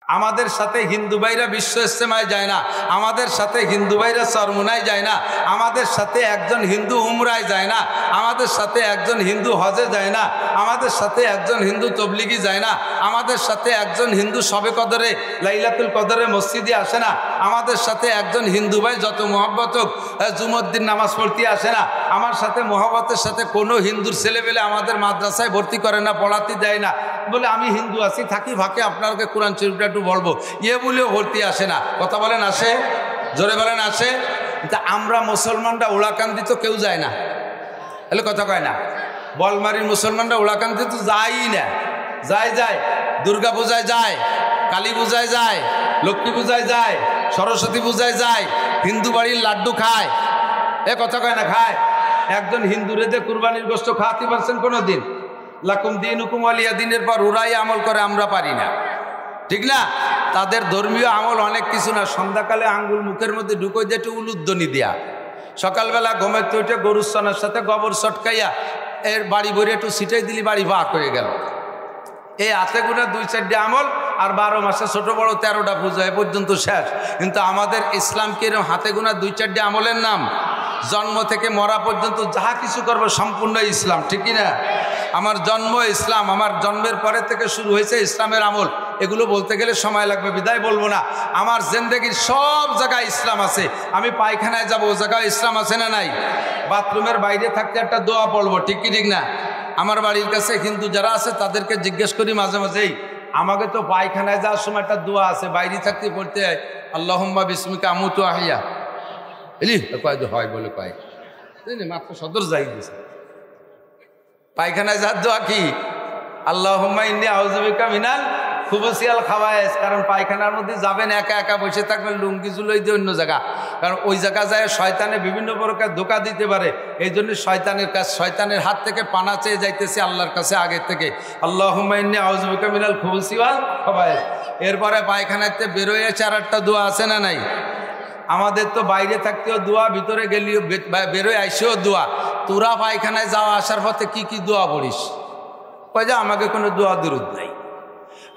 আমাদের সাথে হিন্দু ভাইরা বিশ্ব ইজতেমায় যায় না, আমাদের সাথে হিন্দু ভাইরা চরমুনায় যায় না, আমাদের সাথে একজন হিন্দু উমরায় যায় না, আমাদের সাথে একজন হিন্দু হজে যায় না, আমাদের সাথে একজন হিন্দু তবলিগি যায় না, আমাদের সাথে একজন হিন্দু শবে কদরে লাইলাতুল কদরে মসজিদে আসে না, আমাদের সাথে একজন হিন্দু ভাই যত মহব্বত হোক জুমুদ্দিন নামাজ পড়তে আসে না, আমার সাথে মহব্বতের সাথে কোনো হিন্দুর ছেলেবেলে আমাদের মাদ্রাসায় ভর্তি করে না, পড়াতে দেয় না, বলে আমি হিন্দু আছি থাকি ফাঁকে আপনাকে কোরআন শরীফটা একটু বলবো বলেও ভর্তি আসে না। কথা বলেন আসে? জোরে বলেন আসে? তা আমরা মুসলমানরা ওলাকান্দি তো কেউ যায় না, তাহলে কথা কয় না। বলমারির মুসলমানরা ওলাকান্দি তো যায়ই না। যায় দুর্গা পূজায় যায়, কালী পূজায় যায়, লক্ষ্মী পূজায় যায়, সরস্বতী পূজায় যায়, হিন্দু বাড়ির লাড্ডু খায়, কথা কয় না? খায়। একজন হিন্দুরে যে কুরবানির গোশত খাওয়াতে পারছেন কোনো দিন? লাকুম দিন হুকুম আলিয়া দিনের পর ওরাই আমল করে, আমরা পারি না, ঠিক না? তাদের ধর্মীয় আমল অনেক কিছু না। সন্ধ্যাকালে আঙ্গুল মুখের মধ্যে ঢুকো দিয়ে একটু উলুধ্বনি দেয়া, সকালবেলা ঘুমের উঠে গরুর সনার সাথে গোবর চটকাইয়া এর বাড়ি ভরে একটু ছিটাই দিলি, বাড়ি ভাগ হয়ে গেল। এই হাতে গুনা 2-4টা আমল, আর 12 মাসে ছোট বড় 13টা পূজা এ পর্যন্ত শেষ। কিন্তু আমাদের ইসলামকে এরকম হাতে গোনা 2-4টা আমলের নাম। জন্ম থেকে মরা পর্যন্ত যাহা কিছু করবো সম্পূর্ণ ইসলাম, ঠিক কিনা? আমার জন্ম ইসলাম, আমার জন্মের পরে থেকে শুরু হয়েছে ইসলামের আমল। এগুলো বলতে গেলে সময় লাগবে, বিদায় বলবো না। আমার জিন্দেগির সব জায়গায় ইসলাম আছে। আমি পায়খানায় যাবো, ও জায়গায় ইসলাম আছে না নাই? বাথরুমের বাইরে থাকতে একটা দোয়া পড়বো, ঠিক কি ঠিক না? আমার বাড়ির কাছে হিন্দু যারা আছে তাদেরকে জিজ্ঞেস করি মাঝে মাঝেই, আমাকে তো পায়খানায় যাওয়ার সময় একটা দোয়া আছে, বাইরে থাকতে পড়তে হয়, আল্লাহুম্মা বিসমিকা আমুতু আহিয়া, এলি কয় হয় বলে কয় মাত্র সদর যাই দিয়েছে। পায়খানায় যাওয়ার দোয়া কি? আল্লাহুম্মা ইন্নী আউযু বিকা মিনাল খুবুসিয়াল খাবায়েস। কারণ পায়খানার মধ্যে যাবেন, একা একা বসে থাকবেন, লুঙ্গি জুলোই দিয়ে অন্য জায়গা, কারণ ওই জায়গা যায় শয়তানে বিভিন্ন প্রকার ধোঁকা দিতে পারে। এই জন্য শয়তানের কাছে, শয়তানের হাত থেকে পানা চেয়ে যাইতেছে আল্লাহর কাছে আগের থেকে, আল্লাহুম্মা ইন্নী আউযু বিকা মিনাল খুবুসিয়াল খাবায়েস। এরপরে পায়খানাতে বেরোয় 4-8টা দোয়া আছে না নাই? আমাদের তো বাইরে থাকতেও দোয়া, ভিতরে গেলেও, বেরোয় আইসেও দোয়া। তোরা পায়খানায় যাওয়া আসার পথে কি কি দোয়া পড়িস? কয় যে আমাকে কোনো দোয়া দুরুদ নাই।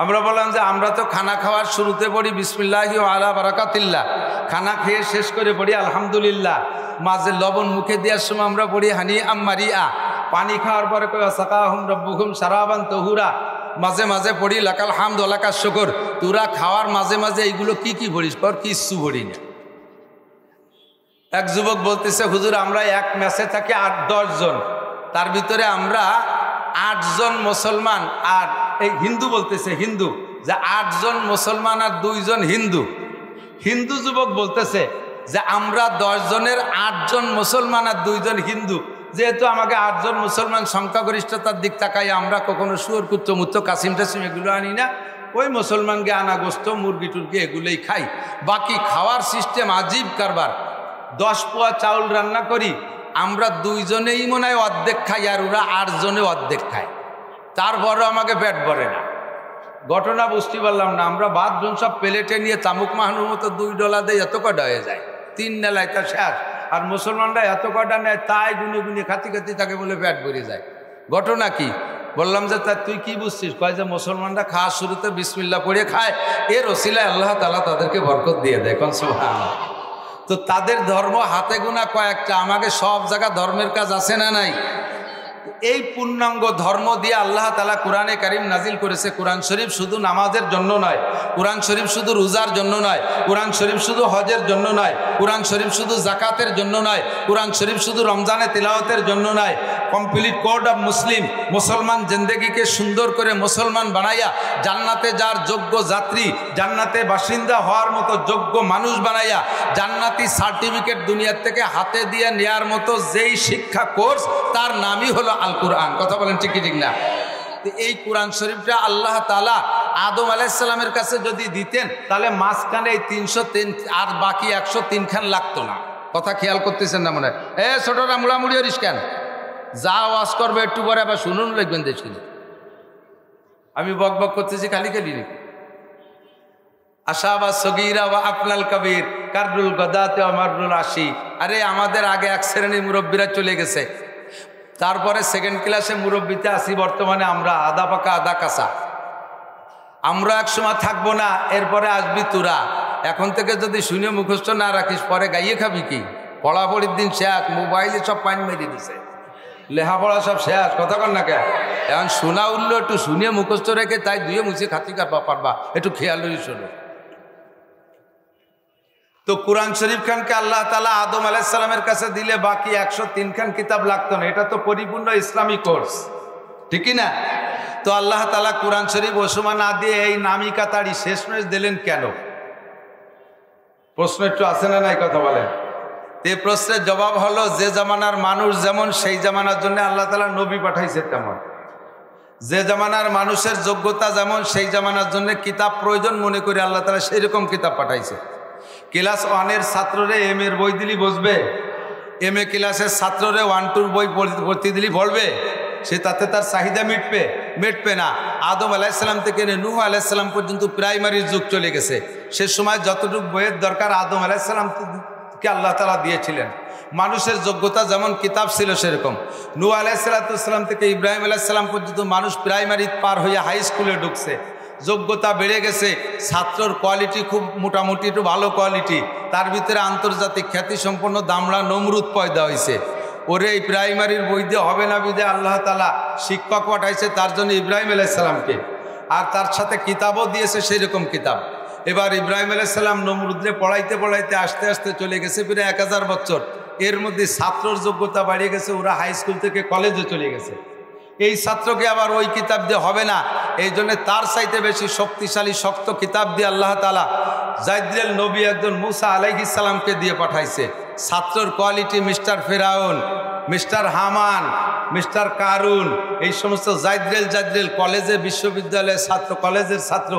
আমরা বললাম যে আমরা তো খানা খাওয়ার শুরুতে পড়ি বিসমিল্লাহি ওয়া আলা বারাকাতিল্লাহ, খানা খেয়ে শেষ করে পড়ি আলহামদুলিল্লাহ, মাঝে লবণ মুখে দেওয়ার সময় আমরা পড়ি হানি আম্মারিয়া, পানি খাওয়ার পরে কয় সাকাহুম রব্বুহুম শারাবান তাহুরা, মাঝে মাঝে পড়ি লাকাল হামদ ওয়া লাকাশ শুকর। তোরা খাওয়ার মাঝে মাঝে এইগুলো কি কি পড়িস? পর কিচ্ছু পড়ি না। এক যুবক বলতেছে, হুজুর আমরা এক ম্যাচে থাকি 8-10 জন, তার ভিতরে আমরা 8 জন মুসলমান আর এই হিন্দু, বলতেছে হিন্দু, যে 8 জন মুসলমান আর 2 জন হিন্দু। হিন্দু যুবক বলতেছে যে আমরা 10 জনের 8 জন মুসলমান আর 2 জন হিন্দু। যেহেতু আমাকে 8 জন মুসলমান সংখ্যাগরিষ্ঠতার দিক তাকাই, আমরা কখনো শুয়োর কুত্তো মুত্ত কাসিম টাসিম এগুলো আনি না, ওই মুসলমানকে আনা গোস্ত মুরগি টুরগি এগুলোই খাই। বাকি খাওয়ার সিস্টেম আজীব কারবার। 10 পোয়া চাউল রান্না করি, আমরা 2 জনেই মনে হয় অর্ধেক খাই, আর ওরা 8 জনে অর্ধেক খায়, তারপরও আমাকে পেট ভরে না। ঘটনা বুঝতে পারলাম না, আমরা ভাত জন সব প্লেটে নিয়ে চামুক মাহানোর মতো 2 ডলা দিয়ে এত কটা হয়ে যায়, 3 নেলায় তা শেষ। আর মুসলমানরা এত কটা নেয়, তাই গুনে গুনে খাতি খাতি তাকে বলে পেট ভরে যায়। ঘটনা কি? বললাম যে তা তুই কি বুঝছিস? কয় যে মুসলমানরা খাওয়ার শুরুতে বিসমিল্লাহ পড়ে খায়, এর ওসিলায় আল্লাহ তাআলা তাদেরকে বরকত দিয়ে দেয়। কোন সুবহানাল্লাহ। তো তাদের ধর্ম হাতে গোনা কয়েকটা, আমাকে সব জায়গা ধর্মের কাজ আছে না নাই? এই পূর্ণাঙ্গ ধর্ম দিয়ে আল্লাহ তাআলা কোরআনে কারীম নাজিল করেছে। কোরআন শরীফ শুধু নামাজের জন্য নয়, কোরআন শরীফ শুধু রোজার জন্য নয়, কোরআন শরীফ শুধু হজের জন্য নয়, কোরআন শরীফ শুধু যাকাতের জন্য নয়, কোরআন শরীফ শুধু রমজানে তিলাওয়াতের জন্য নয়। কমপ্লিট কোড অফ মুসলিম, মুসলমান জিন্দেগিকে সুন্দর করে মুসলমান বানাইয়া জান্নাতে যার যোগ্য যাত্রী, জান্নাতে বাসিন্দা হওয়ার মতো যোগ্য মানুষ বানাইয়া জান্নাতি সার্টিফিকেট দুনিয়ার থেকে হাতে দিয়ে নেয়ার মতো যেই শিক্ষা কোর্স, তার নামই হলো আল কোরআন। কথা বলেন ঠিক কি ঠিক না? এই কোরআন শরীফটা আল্লাহ তাআলা আদম আলাইহিস সালামের কাছে যদি দিতেন, তাহলে মাঝখানে এই 303 আর বাকি 103 খান লাগতো না। কথা খেয়াল করতেছেন না? মনে হয় ছোটরা মুড়ামুড়ি হরিস কেন? যা ওয়াজ করবে একটু পরে আবার শুনুন লিখবেন দেশে। আমি বক বক করতেছি খালি খালি নাকি? আশাবা সগীরা ওয়া আপনাল কবির কাররুল গদাতে ওয়া মাররুল আশি। আরে আমাদের আগে এক শ্রেণীর মুরব্বীরা চলে গেছে, তারপরে সেকেন্ড ক্লাসে মুরব্বীতে আসি বর্তমানে আমরা, আদা পাকা আদা কাঁচা। আমরা এক সময় থাকবো না, এরপরে আসবি তোরা। এখন থেকে যদি শুনে মুখস্থ না রাখিস পরে গাইয়ে খাবি কি? পড়াপড়ির দিন শেষ, মোবাইলে সব পানি মেরে দিছে, লেখাপড়া সব শেষ, কথা কর না কে? এখন শোনা উঠলো একটু শুনে মুখস্থ রেখে তাই ধুয়ে মুছে খাতি কাটবা পারবা, একটু খেয়াল হয়ে শোনো। তো কোরআন শরীফ খানকে আল্লাহ তাআলা আদম আলাইহিস সালামের কাছে দিলে বাকি 103 খান কিতাব লাগতো না। এটা তো পরিপূর্ণ ইসলামী কোর্স, ঠিকই না? তো আল্লাহ তাআলা কোরআন শরীফ ওসমা না দিয়ে এই নামি কাতারি শেষমেশ দিলেন কেন? প্রশ্ন একটু আছে না নাই, কথা বলেন। এই প্রশ্নের জবাব হলো, যে জামানার মানুষ যেমন সেই জামানার জন্য আল্লাহ তাআলা নবী পাঠাইছে তেমন, যে জামানার মানুষের যোগ্যতা যেমন সেই জামানার জন্য কিতাব প্রয়োজন মনে করে আল্লাহ তাআলা সেই রকম কিতাব পাঠাইছে। ক্লাস 1-এর ছাত্ররে এম এর বই দিলি বসবে? এম এ ক্লাসের ছাত্ররে 1-2 বই ভর্তি দিলি পড়বে? সে তাতে তার চাহিদা মিটবে না। আদম আলাইহিস সালাম থেকে নূহ আলাইহিস সালাম পর্যন্ত প্রাইমারির যুগ চলে গেছে। সে সময় যতটুকু বইয়ের দরকার আদম আলাইহিস সালামকে আল্লাহ তাআলা দিয়েছিলেন। মানুষের যোগ্যতা যেমন কিতাব ছিল সেরকম। নূহ আলাইহিস সালাম থেকে ইব্রাহিম আলাইহিস সালাম পর্যন্ত মানুষ প্রাইমারি পার হয়ে হাই স্কুলে ঢুকছে, যোগ্যতা বেড়ে গেছে, ছাত্রর কোয়ালিটি খুব মোটামুটি একটু ভালো কোয়ালিটি, তার ভিতরে আন্তর্জাতিক খ্যাতিসম্পন্ন দামড়া নমরুদ পয়দা হয়েছে। ওরে এই প্রাইমারির বই দিয়ে হবে না বিধায় আল্লাহ তাআলা শিক্ষক পাঠাইছে তার জন্য ইব্রাহিম আলাইহিস সালামকে, আর তার সাথে কিতাবও দিয়েছে সেই রকম কিতাব। এবার ইব্রাহিম আলাইহিস সালাম নমরুদরে পড়াইতে পড়াইতে আস্তে আস্তে চলে গেছে প্রায় 1000 বছর। এর মধ্যে ছাত্রর যোগ্যতা বাড়িয়ে গেছে, ওরা হাই স্কুল থেকে কলেজে চলে গেছে। এই ছাত্রকে আবার ওই কিতাব দিয়ে হবে না, এই জন্য তার চাইতে বেশি শক্তিশালী শক্ত কিতাব দিয়ে আল্লাহ তাআলা জাইদ্রেল নবী একজন মুসা আলাইহিস সালামকে দিয়ে পাঠাইছে। ছাত্রর কোয়ালিটি মিস্টার ফেরাউন, মিস্টার হামান, মিস্টার কারুন, এই সমস্ত জাইদ্রেল কলেজে বিশ্ববিদ্যালয়ের ছাত্র, কলেজের ছাত্র,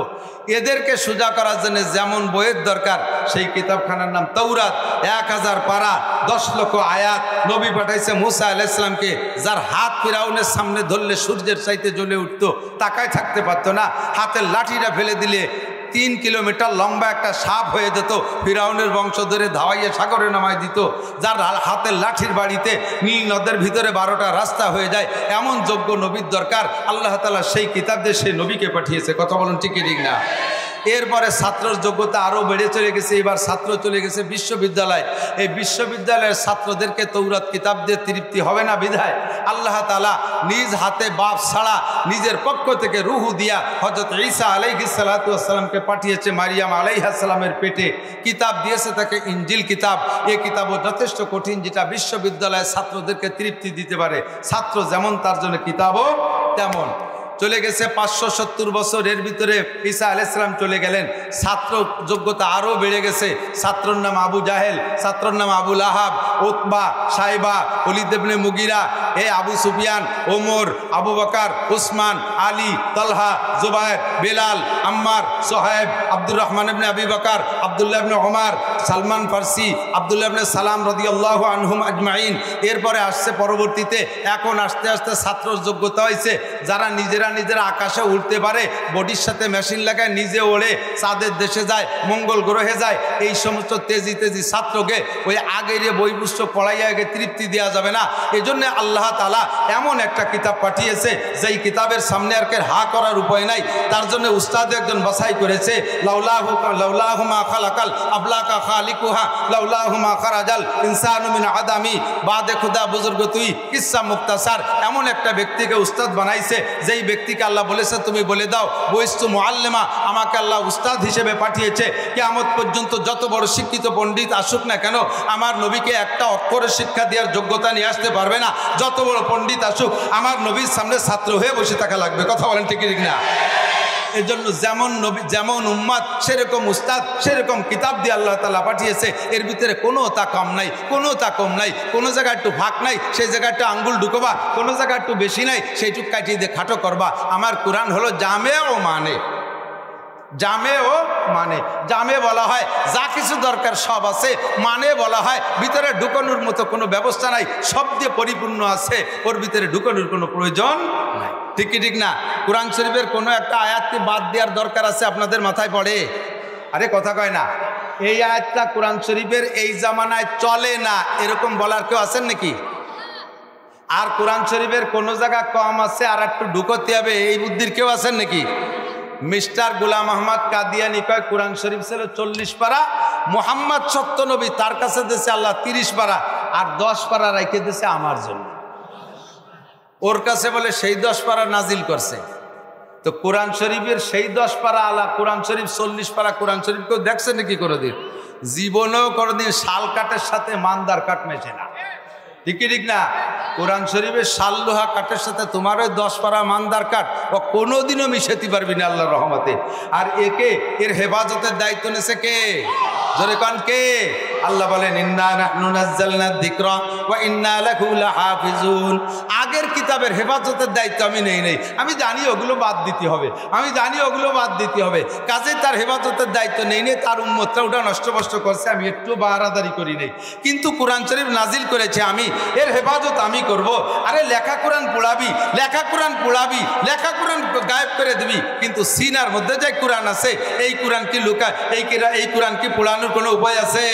এদেরকে সোজা করার জন্য যেমন বইয়ের দরকার সেই কিতাবখানার নাম তাওরাত। 1000 পারা, 10 লক্ষ আয়াত নবী পাঠাইছে মুসা আলাইহিস সালামকে, যার হাত ফিরাউনের সামনে ধরলে সূর্যের চাইতে জ্বলে উঠতো, তাকায় থাকতে পারতো না। হাতের লাঠিটা ফেলে দিলে 3 কিলোমিটার লম্বা একটা সাপ হয়ে যেত, ফিরাউনের বংশ ধরে ধাওয়াইয়ে সাগরে নামাই দিত। যার হাতের লাঠির বাড়িতে নীল নদের ভিতরে 12টা রাস্তা হয়ে যায়, এমন যোগ্য নবীর দরকার। আল্লাহ তাআলা সেই কিতাব দিয়ে সেই নবীকে পাঠিয়েছে, কথা বলুন ঠিক কি ঠিক না? এরপরে ছাত্রর যোগ্যতা আরও বেড়ে চলে গেছে। এবার ছাত্র চলে গেছে বিশ্ববিদ্যালয়। এই বিশ্ববিদ্যালয়ের ছাত্রদেরকে তৌরাত কিতাব দিয়ে তৃপ্তি হবে না বিধায় আল্লাহ তাআলা নিজ হাতে বাপ ছাড়া নিজের পক্ষ থেকে রুহু দিয়া হযরত ঈসা আলাইহিস সালাতু ওয়াস সালামকে পাঠিয়েছে মারিয়াম আলাইহিস সালামের পেটে। কিতাব দিয়েছে তাকে ইনজিল কিতাব। এই কিতাবও যথেষ্ট কঠিন, যেটা বিশ্ববিদ্যালয়ের ছাত্রদেরকে তৃপ্তি দিতে পারে। ছাত্র যেমন তার জন্য কিতাবও তেমন। চলে গেছে 570 বছর, এর ভিতরে ঈসা আলাইহিস সালাম চলে গেলেন। ছাত্র যোগ্যতা আরও বেড়ে গেছে। ছাত্রর নাম আবু জাহেল, ছাত্রর নাম আবু লাহাব, উতবা, সাইবা, ওলীদ ইবনে মুগিরা, আবু সুফিয়ান, ওমর, আবু বকর, উসমান, আলী, তালহা, জুবায়ের, বেলাল, আম্মার, সোহাইব, আব্দুর রহমান ইবনে আবি বকর, আব্দুল্লাহ ইবনে ওমর, সালমান ফারসি, আব্দুল্লাহ ইবনে সালাম রাদিয়াল্লাহু আনহুম আজমাইন। এরপরে আসছে পরবর্তীতে, এখন আস্তে আস্তে ছাত্রর যোগ্যতা হয়েছে যারা নিজেরা আকাশে উঠতে পারে, বডির সাথে মেশিন লাগায়, নিজে ওড়ে, চাঁদের দেশে যায়, মঙ্গল গ্রহে যায়। এই সমস্ত তেজি ছাত্রকে ওই আগের বই পুস্তক পড়াইয়া আগে তৃপ্তি দেওয়া যাবে না। এই জন্য আল্লাহ তাআলা এমন একটা কিতাব পাঠিয়েছে যেই কিতাবের সামনে আর হা করার উপায় নাই। তার জন্য উস্তাদ একজন বাছাই করেছে, লাউলাহু মা খালাকাল আবলাকা খালিকুহা লাউলাহু মা খারাজাল ইনসানু মিন আদামি বাদে খুদা বুজুর্গ তুই কিসসা মুক্তাসার। এমন একটা ব্যক্তিকে উস্তাদ বানাইছে, যেই ব্যক্তিকে আল্লাহ বলেছে তুমি বলে দাও বইস্তু মুআল্লিমা, আমাকে আল্লাহ উস্তাদ হিসেবে পাঠিয়েছে। কিয়ামত পর্যন্ত যত বড় শিক্ষিত পণ্ডিত আসুক না কেন, আমার নবীকে একটা অক্ষরের শিক্ষা দেওয়ার যোগ্যতা নিয়ে আসতে পারবে না। যত বড় পণ্ডিত আসুক, আমার নবীর সামনে ছাত্র হয়ে বসে থাকা লাগবে, কথা বলেন ঠিক ঠিক না? এই জন্য যেমন নবী যেমন উম্মাদ সেরকম উস্তাদ, সেরকম কিতাব দিয়ে আল্লাহ তাআলা পাঠিয়েছে। এর ভিতরে কোনো তা কম নাই, কোনো তা কম নাই, কোনো জায়গায় একটু ফাঁক নাই, সেই জায়গায় একটু আঙ্গুল ঢুকবা, কোনো জায়গায় একটু বেশি নাই, সেইটুক কাটিয়ে দিয়ে খাটো করবা। আমার কোরআন হলো জামে ও মানে, জামে ও মানে। জামে বলা হয় যা কিছু দরকার সব আছে, মানে বলা হয় ভিতরে ঢুকানোর মতো কোনো ব্যবস্থা নাই, সব দিয়ে পরিপূর্ণ আছে, ওর ভিতরে ঢুকানোর কোনো প্রয়োজন নাই। ঠিক কি ঠিক না? কোরআন শরীফের কোনো একটা আয়াতকে বাদ দেওয়ার দরকার আছে আপনাদের মাথায় পড়ে? আরে কথা কয় না। এই আয়াতটা কোরআন শরীফের এই জামানায় চলে না এরকম বলার কেউ আছেন নাকি? আর কোরআন শরীফের কোনো জায়গা কম আছে আর একটু ঢুকতে হবে এই বুদ্ধির কেউ আছেন নাকি? মিস্টার গোলাম আহমদ কাদিয়ানি কয় কোরআন শরীফ ছিল 40 পারা, মোহাম্মদ সত্য নবী তার কাছে দিয়েছে আল্লাহ 30 পারা, আর 10 পারা রেখে দিয়েছে আমার জন্য। ওর কাছে বলে সেই 10 পারা নাজিল করছে। তো কোরআন শরীফের সেই 10 পারা আলা, কোরআন শরীফ 40 পারা কোরআন শরীফ কেউ দেখছে নাকি কোনোদিন? জীবনেও কোনোদিন শাল কাঠের সাথে মানদার কাঠ মেশে না, ঠিক না? কোরআন শরীফের শাল লোহা কাঠের সাথে তোমার ওই 10 পারা মানদার কাঠ ও কোনোদিনও মিশাতে পারবি না আল্লাহর রহমতে। আর এর হেফাজতের দায়িত্ব নিছে কে? জোরে কান কে? আল্লাহ বলেন ইন্না নাহনু নাযালনা যিকরা ওয়া ইন্না লাহু লাহাফিজুন। আগের কিতাবের হেফাজতের দায়িত্ব আমি নেই। আমি জানি ওগুলো বাদ দিতে হবে, কাজে তার হেফাজতের দায়িত্ব নেই। তার উম্মতরা ওটা নষ্ট করছে, আমি একটু বাহারাদারি করি নাই। কিন্তু কোরআন শরীফ নাজিল করেছে আমি, এর হেফাজত আমি করব। আরে লেখা কোরআন পোড়াবি, লেখা কোরআন গায়েব করে দিবি, কিন্তু সিনার মধ্যে যে কোরআন আছে এই কোরআন কি লুকা, এই কোরআন কি পোড়ানোর কোনো উপায় আছে?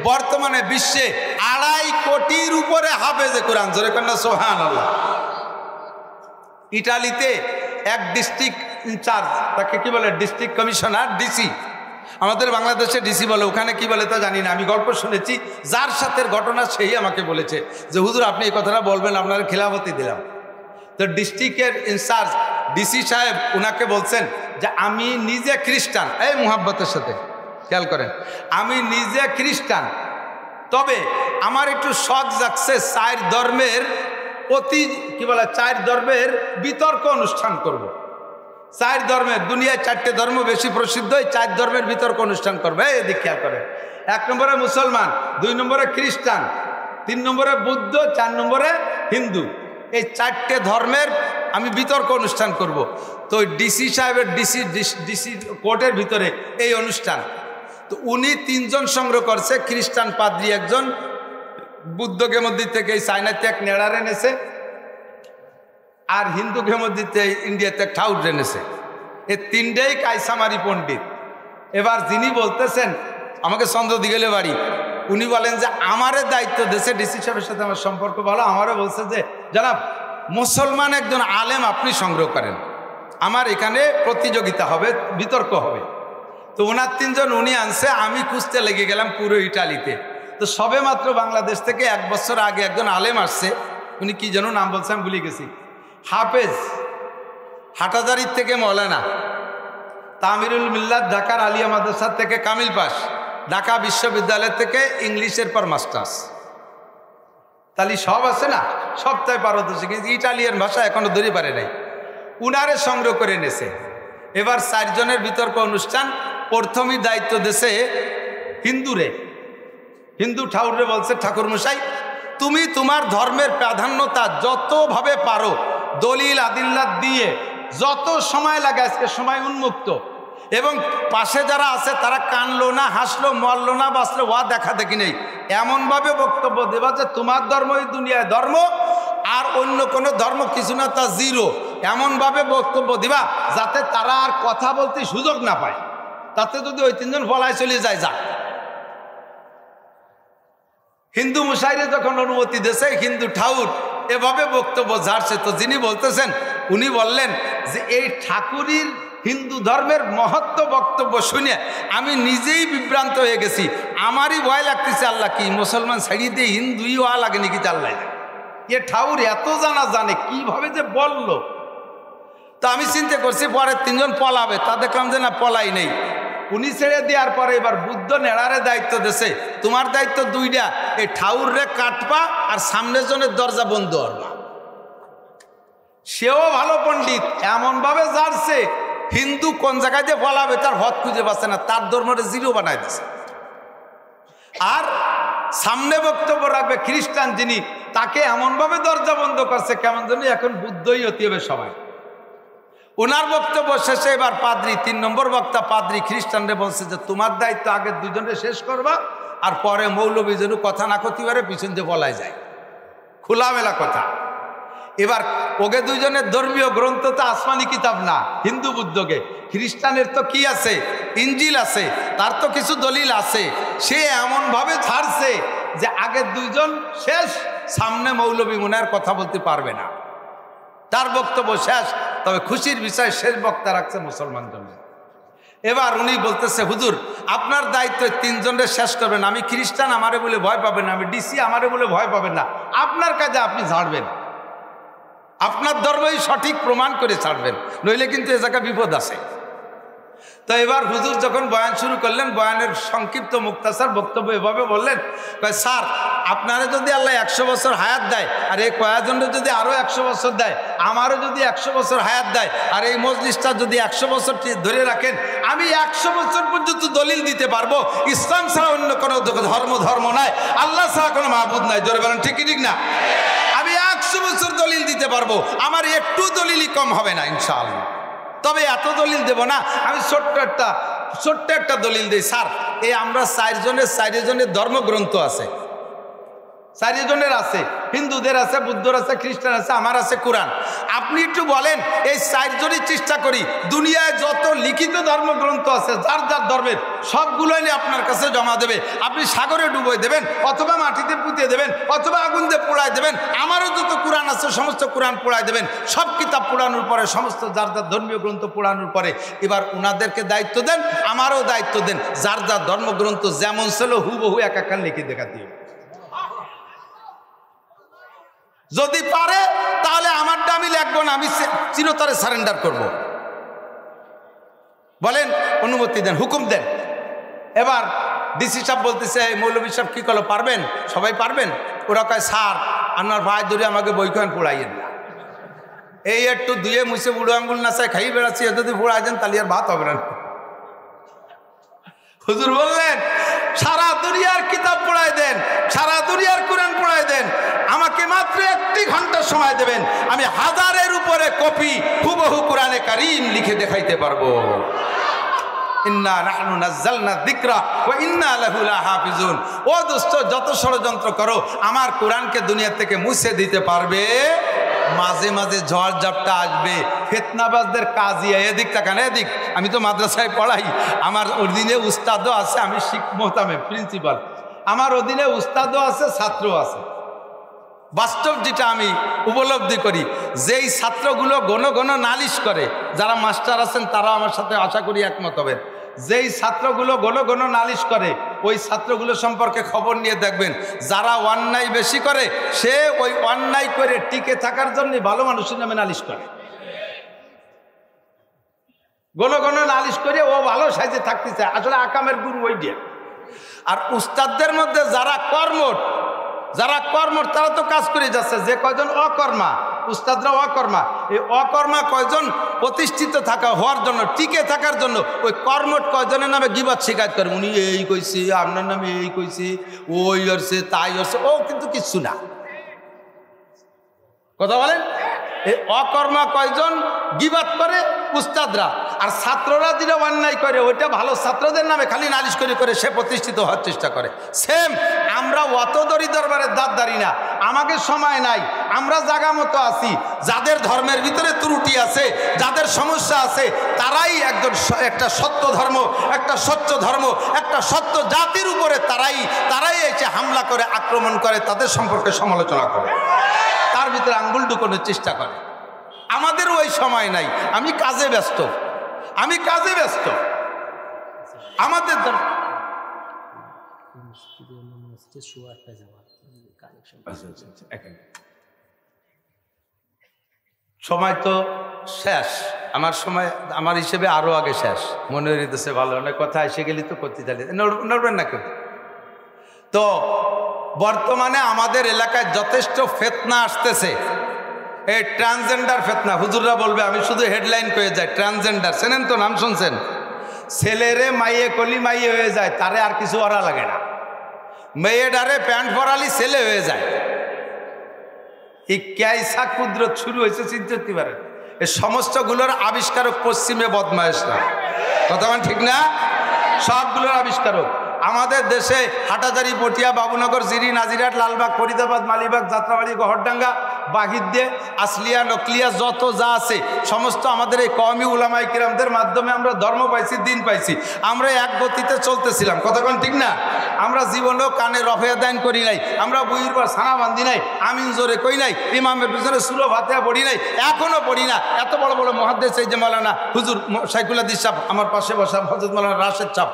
বর্তমানে বিশ্বে 2.5 কোটির উপরে হাফেজে কোরআন, জোরে কন্যা সুবহানাল্লাহ। ইটালিতে এক ডিস্ট্রিক্ট ইনচার্জ, তাকে কি বলে? District commissioner, DC. আমাদের বাংলাদেশে ডিসি বলে, ওখানে কি বলে তা জানি না, আমি গল্প শুনেছি। যার সাথে ঘটনা সেই আমাকে বলেছে যে হুজুর আপনি এই কথাটা বলবেন, আপনার খেলাফতি দিলাম। তো ডিস্ট্রিক্টের ইনচার্জ ডিসি সাহেব ওনাকে বলছেন যে আমি নিজে খ্রিস্টান, এই মুহাব্বতের সাথে খেয়াল করেন, আমি নিজে খ্রিস্টান, তবে আমার একটু শখ জাগছে 4 ধর্মের বিতর্ক অনুষ্ঠান করব। 4 ধর্মের, দুনিয়ায় 4টে ধর্ম বেশি প্রসিদ্ধ, 4 ধর্মের বিতর্ক অনুষ্ঠান করবে। এদিক খেয়াল করেন, 1 নম্বরে মুসলমান, 2 নম্বরে খ্রিস্টান, 3 নম্বরে বুদ্ধ, 4 নম্বরে হিন্দু। এই 4টে ধর্মের আমি বিতর্ক অনুষ্ঠান করব। তো ডিসি সাহেবের ডিসি কোর্টের ভিতরে এই অনুষ্ঠান। তো উনি 3 জন সংগ্রহ করছে, খ্রিস্টান পাদ্রী একজন, বুদ্ধকে মন্দির থেকে এই চায়নাতে এক নেড়ার এনেছে, আর হিন্দুকে মন্দিরতে ইন্ডিয়াতে এক ঠাউর এনেছে। এই 3টেই কায়সামারি পণ্ডিত। এবার যিনি বলতেছেন, আমাকে চন্দ্র দিগেলে বাড়ি, উনি বলেন যে আমারে দায়িত্ব দিয়েছে, ডিসি সাহেবের সাথে আমার সম্পর্ক ভালো, আমারও বলছে যে জনাব মুসলমান একজন আলেম আপনি সংগ্রহ করেন, আমার এখানে প্রতিযোগিতা হবে, বিতর্ক হবে। তো ওনার 3 জন উনি আনছে, আমি খুঁজতে লেগে গেলাম পুরো ইটালিতে। তো সবে মাত্র বাংলাদেশ থেকে 1 বছর আগে একজন আলেম আসছে, উনি কি যেন নাম বলছে আমি ভুলে গেছি, হাফেজ, হাটাজারির থেকে মৌলানা, তামিরুল মিল্লাত ঢাকার আলিয়া মাদ্রাসা থেকে কামিল পাস, ঢাকা বিশ্ববিদ্যালয় থেকে ইংলিশের পর মাস্টার্স, তাহলে সব আছে না, সবটাই পারদর্শী, কিন্তু ইটালিয়ান ভাষা এখনো ধরে পারে নাই। উনারে সংগ্রহ করে এনেছে। এবার 4 জনের বিতর্ক অনুষ্ঠান। প্রথমই দায়িত্ব দেশে হিন্দু ঠাকুরে বলছে, ঠাকুর মশাই তুমি তোমার ধর্মের প্রাধান্যতা যতভাবে পারো দলিল আদিল্লাত দিয়ে যত সময় লাগে, আজকে সময় উন্মুক্ত, এবং পাশে যারা আছে তারা কানলো না, হাসলো, মরলো না, বাঁচলো, ওয়া দেখা দেখি নেই, এমনভাবে বক্তব্য দেবা যে তোমার ধর্মই দুনিয়ায় ধর্ম, আর অন্য কোনো ধর্ম কিছু না, তা জিরো। এমনভাবে বক্তব্য দিবা যাতে তারা আর কথা বলতে সুযোগ না পায়, তাতে যদি ওই 3 জন পলায় চলে যায় যা। হিন্দু মুশাইরে যখন অনুমতি দিয়েছে, হিন্দু ঠাকুর এভাবে বক্তব্য ঝাড়ছে। তো যিনি বলতেছেন উনি বললেন যে এই ঠাকুরের হিন্দু ধর্মের মহত্ব বক্তব্য শুনে আমি নিজেই বিভ্রান্ত হয়ে গেছি, আমারই ভয় লাগতেছে, আল্লাহ কি মুসলমান ছাড়িয়ে দিয়ে হিন্দুই হওয়া লাগে নাকি আল্লাহ, এ ঠাকুর এত জানে কিভাবে যে বলল। তো আমি চিন্তা করছি পরে 3 জন পলাবে, তা দেখলাম যে না, পলাই নেই। উনি ছেড়ে দেওয়ার পরে এবার বুদ্ধ নেড়ারে দায়িত্ব দিয়েছে, তোমার দায়িত্ব 2টা, এই ঠাউরে কাটবা আর সামনের জনের দরজা বন্ধ করবা। সেও ভালো পণ্ডিত, এমনভাবে জানছে হিন্দু কোন জায়গায় যে পলাবে তার হদ খুঁজে পাচ্ছে না, তার ধর্মটা জিরো বানাই দিছে। আর সামনে বক্তব্য রাখবে খ্রিস্টান যিনি, তাকে এমনভাবে দরজা বন্ধ করছে কেমন জানি এখন বুদ্ধই হতে হবে সবাই। ওনার বক্তব্য শেষে এবার পাদ্রী, 3 নম্বর বক্তা পাদ্রী খ্রিস্টানরে বলছে যে তোমার দায়িত্ব আগে 2 জনে শেষ করবা, আর পরে মৌলবী যেন কথা না করতে পারে পিছন দিয়ে বলাই যায়, খোলামেলা কথা। এবার ওকে 2 জনের ধর্মীয় গ্রন্থ তো আসমানি কিতাব না, হিন্দু বুদ্ধকে, খ্রিস্টানের তো কি আছে, ইঞ্জিল আছে, তার তো কিছু দলিল আছে। সে এমনভাবে ছাড়ছে যে আগে 2 জন শেষ, সামনে মৌলবী মনে আর কথা বলতে পারবে না। তার বক্তব্য শেষ। তবে খুশির বিষয় শেষ বক্তা রাখছে মুসলমান জন্য। এবার উনি বলতেছে, হুজুর আপনার দায়িত্ব তিনজনের শেষ করবেন। আমি খ্রিস্টান, আমারে বলে ভয় পাবেন না। আমি ডিসি, আমারে বলে ভয় পাবেন না। আপনার কাজে আপনি ছাড়বেন, আপনার ধর্মই সঠিক প্রমাণ করে ছাড়বেন, নইলে কিন্তু এ জায়গায় বিপদ আছে। তো এবার হুজুর যখন বয়ান শুরু করলেন, বয়ানের সংক্ষিপ্ত মুক্তাসার বক্তব্য এভাবে বললেন, স্যার আপনারা যদি আল্লাহ 100 বছর হায়াত দেয়, আর এই কয়েকজনের যদি আরও 100 বছর দেয়, আমারও যদি 100 বছর হায়াত দেয়, আর এই মজলিসটা যদি 100 বছর ধরে রাখেন, আমি 100 বছর পর্যন্ত দলিল দিতে পারবো ইসলাম ছাড়া অন্য কোনো ধর্ম নাই, আল্লাহ ছাড়া কোনো মাহবুদ নাই। জোরে বলেন ঠিক কি ঠিক না? আমি 100 বছর দলিল দিতে পারবো, আমার একটু দলিলই কম হবে না ইনশাআল্লাহ। তবে এত দলিল দেব না, আমি ছোট্ট একটা দলিল দিই। স্যার এই আমরা 4 জনের ধর্মগ্রন্থ আছে, 4 জনের আছে, হিন্দুদের আছে, বুদ্ধর আছে, খ্রিস্টান আছে, আমার আছে কোরআন। আপনি একটু বলেন, এই 4 জনই চেষ্টা করি দুনিয়ায় যত লিখিত ধর্মগ্রন্থ আছে যার যার ধর্মের সবগুলোই নিয়ে আপনার কাছে জমা দেবে। আপনি সাগরে ডুবই দেবেন, অথবা মাটিতে পুঁতে দেবেন, অথবা আগুন দিয়ে পোড়ায় দেবেন। আমারও যত কোরআন আছে সমস্ত কোরআন পোড়ায় দেবেন। সব কিতাব পোড়ানোর পরে, সমস্ত যার যার ধর্মীয় গ্রন্থ পোড়ানোর পরে এবার ওনাদেরকে দায়িত্ব দেন, আমারও দায়িত্ব দেন, যার যার ধর্মগ্রন্থ যেমন ছিল হুবহু একাকার লিখে দেখা দিও। যদি পারে তাহলে আমারটা আমি লিখবো না, আমি চিরতরে সারেন্ডার করব। বলেন, অনুমতি দেন, হুকুম দেন। এবার ডিসি সাহেব বলতেছে, মৌলভী সাহেব কি করলো, পারবেন? সবাই পারবেন? ওরা কয়, স্যার আপনার ভাই ধরে আমাকে বইখান পোড়াইয়েন না, এই একটু ধুয়ে মুছে বুড়ো আঙ্গুল না চাই খাই বেড়াচ্ছি, যদি পোড়াই দেন তাহলে আর ভাত হবে না। হুজুর বললেন, সারা দুনিয়ার কিতাব পড়ায় দেন, সারা দুনিয়ার কোরআন পড়ায় দেন, আমাকে মাত্র 1 ঘন্টা সময় দেবেন, আমি 1000-এর উপরে কপি হুবহু কোরআনে কারীম লিখে দেখাইতে পারবো। ইন্না নাহনু নাযালনা যিকরা ওয়া ইন্না লাহু লাহাফিজুন। ও দোস্ত, যত ষড়যন্ত্র করো আমার কোরআনকে দুনিয়া থেকে মুছে দিতে পারবে? মাঝে মাঝে ঝড় ঝাপটা আসবে, ফিতনাবাজদের কাজই এদিক তাকান এদিক। আমি তো মাদ্রাসায় পড়াই, আমার অধীনে উস্তাদও আছে, আমি মোহতামিম প্রিন্সিপাল, আমার অধীনে উস্তাদও আছে, ছাত্রও আছে। বাস্তব যেটা আমি উপলব্ধি করি, যেই ছাত্রগুলো ঘন ঘন নালিশ করে, যারা মাস্টার আছেন তারা আমার সাথে আশা করি একমত হবেন, যেই ছাত্রগুলো ঘন ঘন নালিশ করে ওই ছাত্রগুলো সম্পর্কে খবর নিয়ে দেখবেন, যারা অন্যায় বেশি করে সে ওই অন্যায় করে টিকে থাকার জন্য ভালো মানুষের নামে নালিশ করে। ঘন ঘন নালিশ করে ও ভালো সাইজে থাকতে চায়, আসলে আকামের গুরু ওই দিয়ে। আর উস্তাদদের মধ্যে যারা কর্মঠ তারা তো কাজ করে যাচ্ছে, যে কয়জন অকর্মা, উস্তাদরা অকর্মা, এই অকর্মা কয়জন প্রতিষ্ঠিত হওয়ার জন্য, টিকে থাকার জন্য ওই কর্মঠ কয়জনের নামে গিবত শিকায়ত করে, উনি এই কইছি, আপনার নামে এই কইছি, ওই হচ্ছে তাই হচ্ছে, ও কিন্তু কিচ্ছু না। কথা বলেন, এই অকর্মা কয়জন গিবত করে উস্তাদরা, আর ছাত্ররা যেটা অন্যায় করে ওইটা ভালো ছাত্রদের নামে খালি নালিশ করে সে প্রতিষ্ঠিত হওয়ার চেষ্টা করে। সেম আমরা অত দরি দরবারের দাঁত দাঁড়ি না, আমাকে সময় নাই, আমরা জায়গা মতো আছি। যাদের ধর্মের ভিতরে ত্রুটি আছে, যাদের সমস্যা আছে, তারাই একটা সত্য ধর্ম, একটা স্বচ্ছ ধর্ম, একটা সত্য জাতির উপরে তারাই এসে হামলা করে, আক্রমণ করে, তাদের সম্পর্কে সমালোচনা করে, তার ভিতরে আঙ্গুল ঢুকানোর চেষ্টা করে। আমাদের ওই সময় নাই, আমি কাজে ব্যস্ত। আমাদের সময় তো শেষ, আমার সময় আমার হিসেবে আরো আগে শেষ। মনে হইতেছে ভালো, অনেক কথা এসে গেলি তো করতে চাইলে নড়বেন না কেউ। তো বর্তমানে আমাদের এলাকায় যথেষ্ট ফিতনা আসতেছে, এই ট্রান্সজেন্ডার ফিতনা। হুজুররা বলবে, আমি শুধু হেডলাইন পেয়ে যাই, ট্রান্সজেন্ডার চেনেন তো, নাম শুনছেন? ছেলেরে মাইয়ে কলি মাইয়ে হয়ে যায়, তারে আর কিছু ওরা লাগে না, মেয়েডারে প্যান্ট পরালি ছেলে হয়ে যায়। এই ক্যাইসা কুদরত শুরু হয়েছে চিন্তা করতে পারেন। এই সমস্তগুলোর আবিষ্কারক পশ্চিমে বদমায়েশরা, কথা মানে ঠিক না? সবগুলোর আবিষ্কারক আমাদের দেশে হাটাজারি, পটিয়া, বাবুনগর, জিরি, নাজিরহাট, লালবাগ, ফরিদাবাদ, মালিবাগ, যাত্রাবাড়ি, গহরডাঙ্গা, বাহির দিয়ে আসলিয়া নকলিয়া যত যা আছে সমস্ত আমাদের এই কওমি উলামায়ে কিরামদের মাধ্যমে আমরা ধর্ম পাইছি, দিন পাইছি। আমরা এক গতিতে চলতেছিলাম, কতক্ষণ ঠিক না? আমরা জীবনেও কানে রফে দান করি নাই, আমরা বইয়ের পর সানা বান্ধি নাই, আমিন জোরে কই নাই, ইমামের পিছনে সূরা ফাতিহা পড়ি নাই, এখনো পড়ি না। এত বড় বড় মুহাদ্দিস এই যে মাওলানা হুজুর শাইখুল হাদিস সাহেব, আমার পাশে বসা হযরত মাওলানা রাশেদ সাহেব,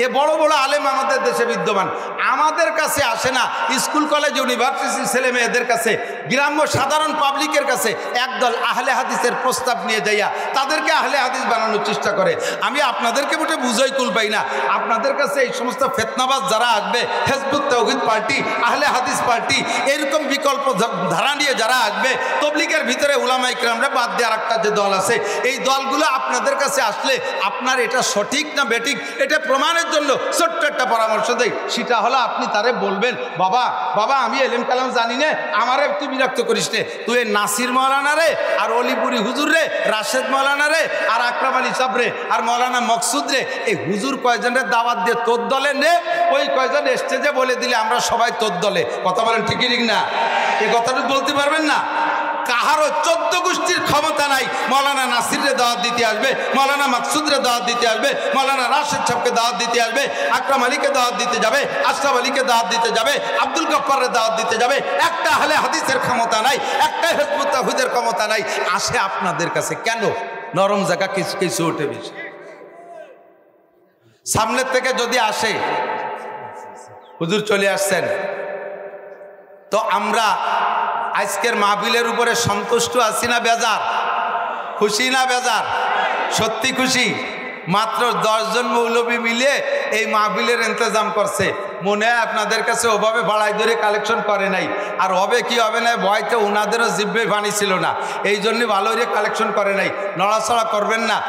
এ বড় বড় আলেম আমাদের দেশে বিদ্যমান, আমাদের কাছে আসে না। স্কুল কলেজ ইউনিভার্সিটির ছেলে মেয়েদের কাছে, গ্রাম্য সাধারণ পাবলিকের কাছে একদল আহলে হাদিসের প্রস্তাব নিয়ে যাইয়া তাদেরকে আহলে হাদিস বানানোর চেষ্টা করে। আমি আপনাদেরকে মোটে বুঝাই কুল পাই না। আপনাদের কাছে এই সমস্ত ফিতনাবাজ যারা আসবে, হিজবুত তাওহীদ পার্টি, আহলে হাদিস পার্টি, এরকম বিকল্প ধারা নিয়ে যারা আসবে, তবলিগের ভিতরে উলামায়ে কিরামরা বাদ দিয়ে আরেকটা যে দল আছে, এই দলগুলো আপনাদের কাছে আসলে আপনার এটা সঠিক না বেঠিক এটা প্রমাণের জন্য ছোট্ট একটা পরামর্শ দেয়। সেটা হলো আপনি তারে বলবেন, বাবা বাবা আমি এলেম কালাম জানি না, আমারে তুই বিরক্ত করিস নে, তুই নাসির মাওলানা রে আর অলিপুরি হুজুর রে, রাশেদ মাওলানা রে আর আকরাম আলী সাহেব রে আর মাওলানা মকসুদ রে, এই হুজুর কয়জনের দাওয়াত দিয়ে তোর দলে নে, ওই কয়জন স্টেজে বলে দিলে আমরা সবাই তোর দলে। কথা বলেন ঠিক ঠিক না? এই কথাটা বলতে পারবেন না? কাহারও 14 গোষ্ঠীর ক্ষমতা নাই মাওলানা নাসিরে দাওয়াত দিতে আসবে, মাওলানা মাকসুদরে দাওয়াত দিতে আসবে, মাওলানা রাশেদ সাহেবকে দাওয়াত দিতে আসবে, আকরাম আলীকে দাওয়াত দিতে যাবে, আশরাফ আলীকে দাওয়াত দিতে যাবে, আব্দুল গফফারের দাওয়াত দিতে যাবে। একটা আহলে হাদিসের ক্ষমতা নাই, একটা হিজবুত তাওহীদের ক্ষমতা নাই। আসে আপনাদের কাছে কেন? নরম জায়গা কিছু কিছু ওঠে বেশি। সামনের থেকে যদি আসে, হুজুর চলে আসছেন, তো আমরা আজকের মাহফিলের উপরে সন্তুষ্ট আছি না বেজার? খুশি না বেজার? সত্যি খুশি। মাত্র 10 জন মৌলবী মিলে এই মাহফিলের ইন্তজাম করছে। মনে হয় আপনাদের কাছে ওভাবে ভাড়াই ধরে কালেকশন করে নাই, আর হবে কি হবে না ভয়তে ওনাদেরও জিব্বে পানি ছিল না, এই জন্য ভালো করে কালেকশন করে নাই। নড়াচড়া করবেন না।